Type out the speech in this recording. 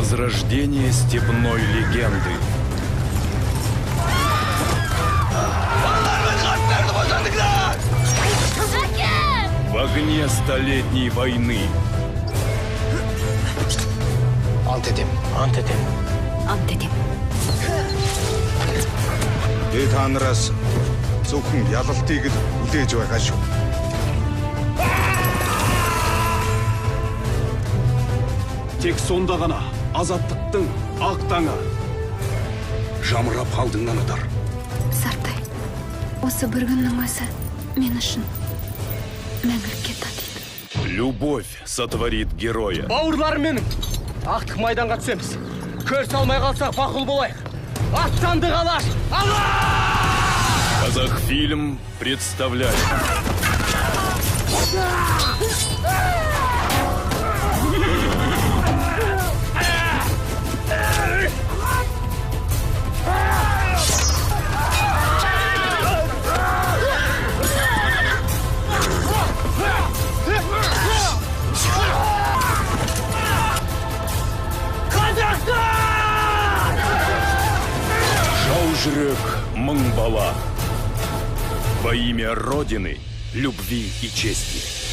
Возрождение степной легенды. В огне столетней войны. Ант этем. Ант этем. Ант этем. Та нараас зөвхөн ялалтыг л үлээж байгаа шүү. Тек сонда ғана азаттықтың ақ таңы жамырап қалдың анатар. Сартай, осы бір күннің өзі мен үшін мәңгілікке татиды. Любовь сотворит героя. Бауырларым менің, ақтық майданға түсеміз. Көр салмай қалсақ бақұл болайық. Аттанды қалаш! Казахфильм представляет. Жаужүрек мың бала. Во имя Родины, любви и чести.